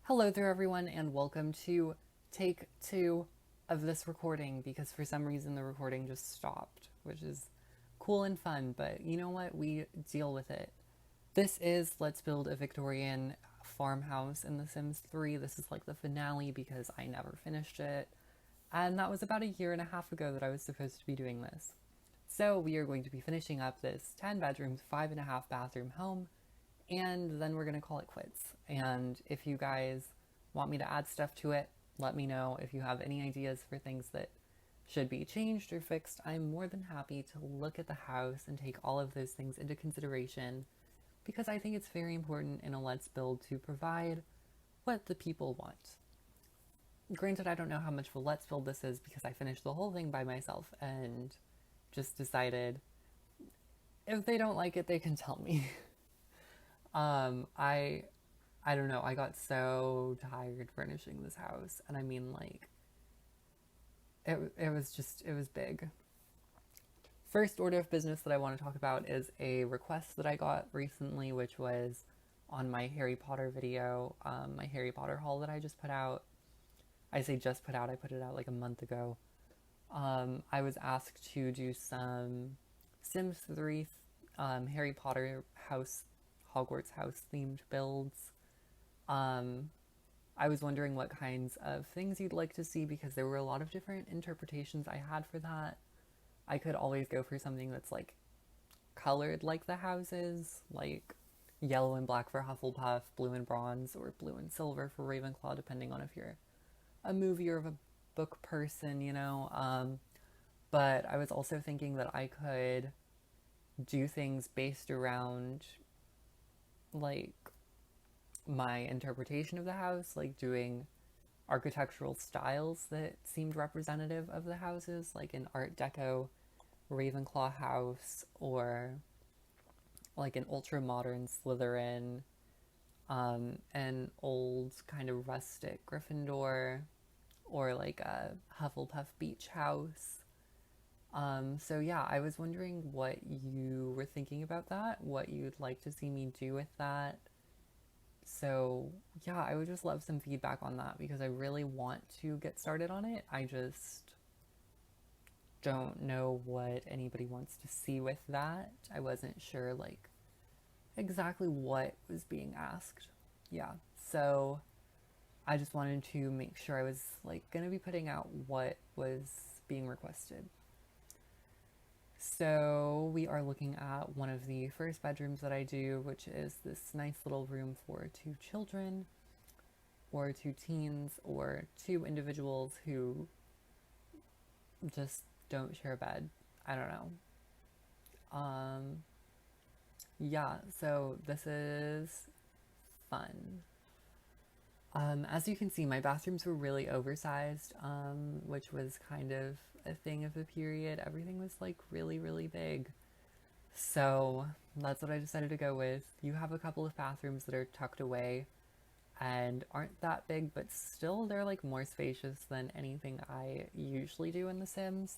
Hello there, everyone, and welcome to take two of this recording because for some reason the recording just stopped, which is cool and fun, but you know what? We deal with it. This is Let's Build a Victorian Farmhouse in The Sims 3. This is like the finale because I never finished it, and that was about a year and a half ago that I was supposed to be doing this. So we are going to be finishing up this 10 bedroom, 5.5 bathroom home, and then we're going to call it quits. And if you guys want me to add stuff to it, let me know. If you have any ideas for things that should be changed or fixed, I'm more than happy to look at the house and take all of those things into consideration because I think it's very important in a Let's Build to provide what the people want. Granted, I don't know how much of a Let's Build this is because I finished the whole thing by myself and just decided if they don't like it, they can tell me. Um, I I don't know. I got so tired furnishing this house, and I mean, like, it was big. First order of business that I want to talk about is a request that I got recently, which was on my Harry Potter video, my Harry Potter haul that I just put out. I say just put out, I put it out like a month ago. I was asked to do some Sims 3 Harry Potter house, Hogwarts house themed builds. Um, I was wondering what kinds of things you'd like to see because there were a lot of different interpretations I had for that. I could always go for something that's like colored like the houses, like yellow and black for Hufflepuff, blue and bronze, or blue and silver for Ravenclaw, depending on if you're a movie or a book person, you know. But I was also thinking that I could do things based around like my interpretation of the house, like doing architectural styles that seemed representative of the houses, like an Art Deco Ravenclaw house or like an ultra modern Slytherin, an old kind of rustic Gryffindor, or like a Hufflepuff beach house. So yeah, I was wondering what you were thinking about that, what you'd like to see me do with that. So yeah, I would just love some feedback on that because I really want to get started on it. I just don't know what anybody wants to see with that. I wasn't sure like exactly what was being asked. Yeah. So I just wanted to make sure I was like going to be putting out what was being requested. So we are looking at one of the first bedrooms that I do, which is this nice little room for two children or two teens or two individuals who just don't share a bed. I don't know. Um, yeah, so this is fun. As you can see, my bathrooms were really oversized, which was kind of a thing of the period. Everything was like really, really big. So that's what I decided to go with. You have a couple of bathrooms that are tucked away and aren't that big, but still they're like more spacious than anything I usually do in The Sims.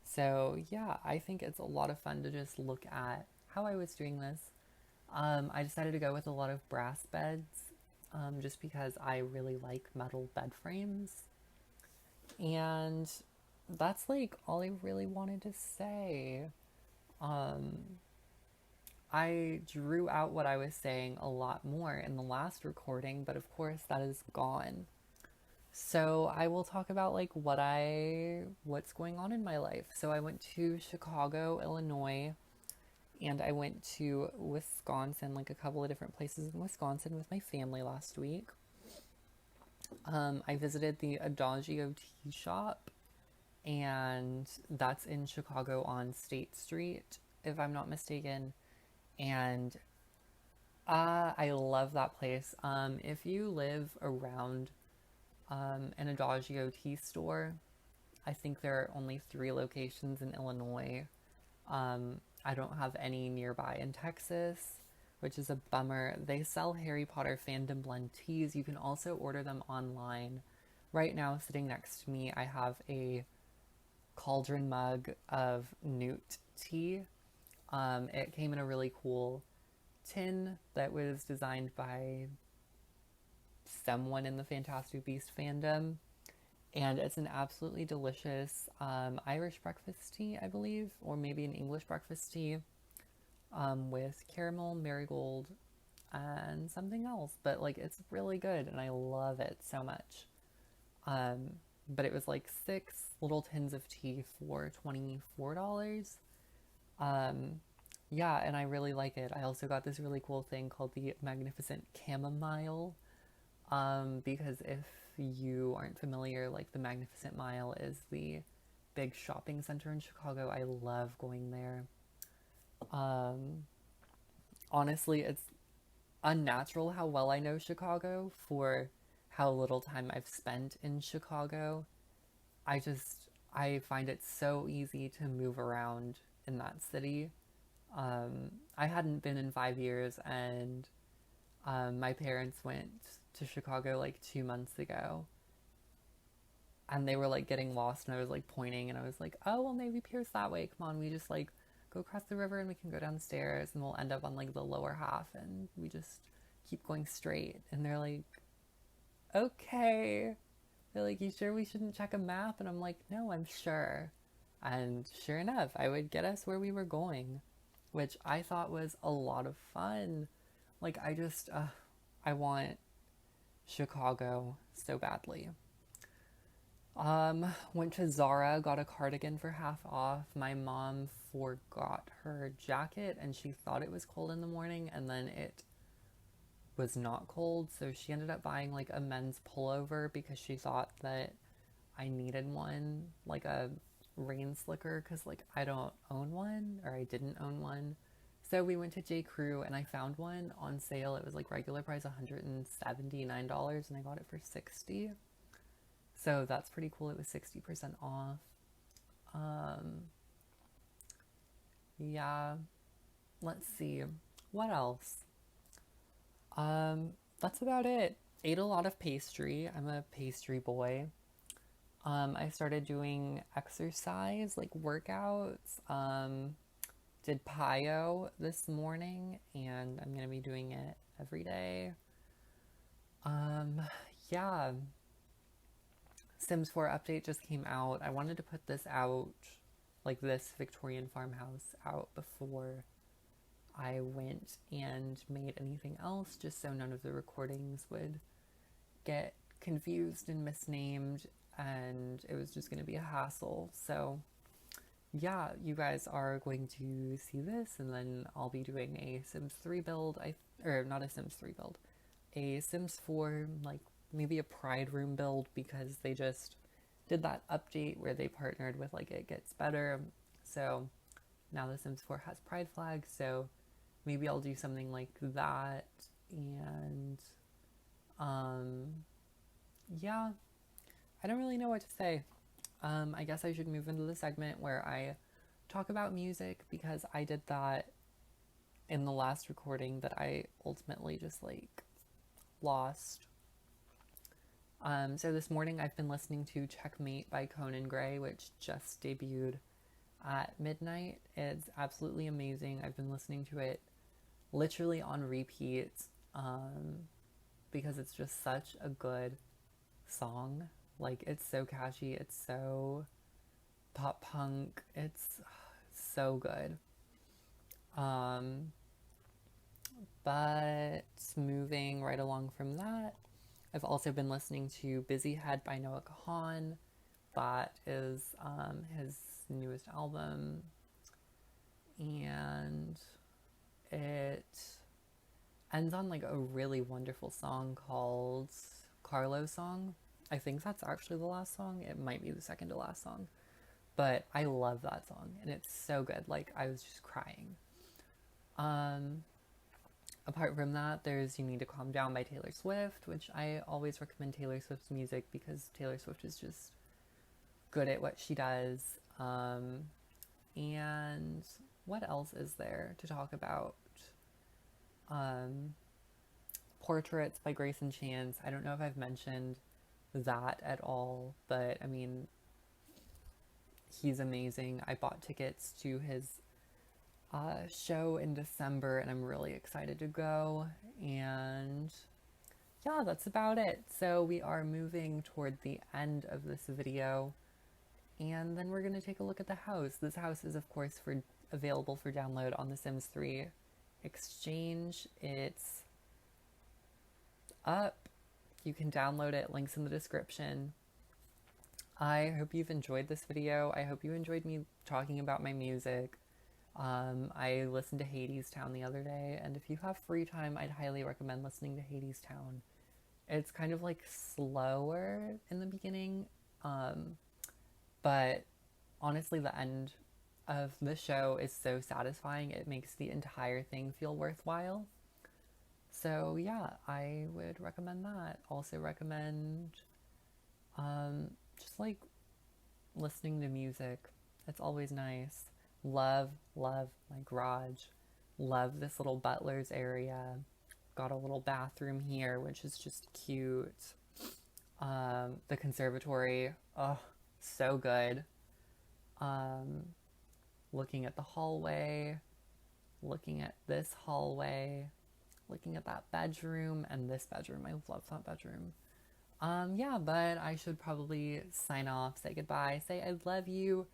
So yeah, I think it's a lot of fun to just look at how I was doing this. I decided to go with a lot of brass beds just because I really like metal bed frames. And that's like all I really wanted to say. Um, I drew out what I was saying a lot more in the last recording, but of course that is gone. So I will talk about like what's going on in my life. So I went to Chicago, Illinois, and I went to Wisconsin, like a couple of different places in Wisconsin with my family last week. I visited the Adagio Tea Shop, and that's in Chicago on State Street, if I'm not mistaken. And I love that place. If you live around an Adagio tea store, I think there are only 3 locations in Illinois. I don't have any nearby in Texas, which is a bummer. They sell Harry Potter fandom blend teas. You can also order them online. Right now, sitting next to me, I have a cauldron mug of newt tea. It came in a really cool tin that was designed by someone in the Fantastic Beast fandom, and it's an absolutely delicious Irish breakfast tea, I believe, or maybe an English breakfast tea with caramel, marigold, and something else. But like, it's really good, and I love it so much. Um, but it was like 6 little tins of tea for $24. Um, yeah, and I really like it. I also got this really cool thing called the Magnificent Chamomile. Because if you aren't familiar, like the Magnificent Mile is the big shopping center in Chicago. I love going there. Um, Honestly, it's unnatural how well I know Chicago for how little time I've spent in Chicago. I find it so easy to move around in that city. I hadn't been in 5 years, and my parents went to Chicago like 2 months ago, and they were like getting lost, and I was like pointing, and I was like, oh, well, Navy Pier's that way. Come on, we just like go across the river and we can go downstairs and we'll end up on like the lower half and we just keep going straight. And they're like, okay. They're like, you sure we shouldn't check a map? And I'm like, no, I'm sure. And sure enough, I would get us where we were going, which I thought was a lot of fun. Like, I want Chicago so badly. Went to Zara, got a cardigan for half off. My mom forgot her jacket and she thought it was cold in the morning, and then it was not cold, so she ended up buying like a men's pullover because she thought that I needed one, like a rain slicker, because like I don't own one, or I didn't own one. So we went to J. Crew and I found one on sale. It was like regular price $179 and I got it for $60. So that's pretty cool. It was 60% off. Yeah, let's see. What else? That's about it. Ate a lot of pastry. I'm a pastry boy. I started doing exercise, like workouts. Did PIO this morning, and I'm gonna be doing it every day. Yeah. Sims 4 update just came out. I wanted to put this out, like this Victorian Farmhouse out before I went and made anything else, just so none of the recordings would get confused and misnamed, and it was just going to be a hassle. So yeah, you guys are going to see this, and then I'll be doing a Sims 3 build, or not a Sims 3 build, a Sims 4, like maybe a Pride Room build, because they just did that update where they partnered with like It Gets Better. So now the Sims 4 has Pride flags, so maybe I'll do something like that. And yeah, I don't really know what to say. I guess I should move into the segment where I talk about music, because I did that in the last recording that I ultimately just like lost. So this morning I've been listening to Checkmate by Conan Gray, which just debuted at midnight. It's absolutely amazing. I've been listening to it literally on repeat, because it's just such a good song. Like, it's so catchy, it's so pop punk, it's so good. But moving right along from that, I've also been listening to Busy Head by Noah Kahan. That is his newest album, and it ends on like a really wonderful song called Carlo's Song. I think that's actually the last song. It might be the second to last song, but I love that song and it's so good. Like, I was just crying. Apart from that, there's You Need to Calm Down by Taylor Swift, which I always recommend Taylor Swift's music because Taylor Swift is just good at what she does. And what else is there to talk about? Portraits by Grayson Chance. I don't know if I've mentioned that at all, but I mean, he's amazing. I bought tickets to his show in December, and I'm really excited to go. And yeah, that's about it. So we are moving toward the end of this video, and then we're going to take a look at the house. This house is, of course, for available for download on the Sims 3 exchange. It's up. You can download it. Links in the description. I hope you've enjoyed this video. I hope you enjoyed me talking about my music. I listened to Hadestown the other day, and if you have free time, I'd highly recommend listening to Hadestown. It's kind of like slower in the beginning, but honestly, the end of the show is so satisfying. It makes the entire thing feel worthwhile. So yeah, I would recommend that. Also recommend just like listening to music. It's always nice. Love my garage. Love this little butler's area. Got a little bathroom here, which is just cute. The conservatory, oh, so good. Looking at the hallway, looking at this hallway, looking at that bedroom and this bedroom. I love that bedroom. Yeah, but I should probably sign off, say goodbye, say I love you.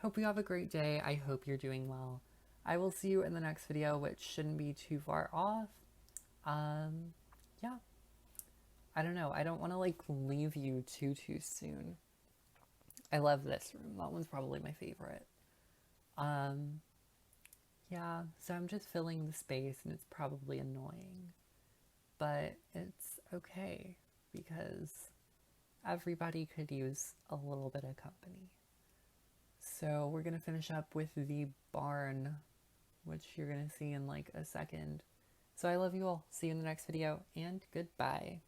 Hope you have a great day. I hope you're doing well. I will see you in the next video, which shouldn't be too far off. Yeah. I don't know. I don't want to like leave you too soon. I love this room. That one's probably my favorite. Yeah, so I'm just filling the space and it's probably annoying. But it's okay because everybody could use a little bit of company. So we're going to finish up with the barn, which you're going to see in like a second. So I love you all. See you in the next video, and goodbye.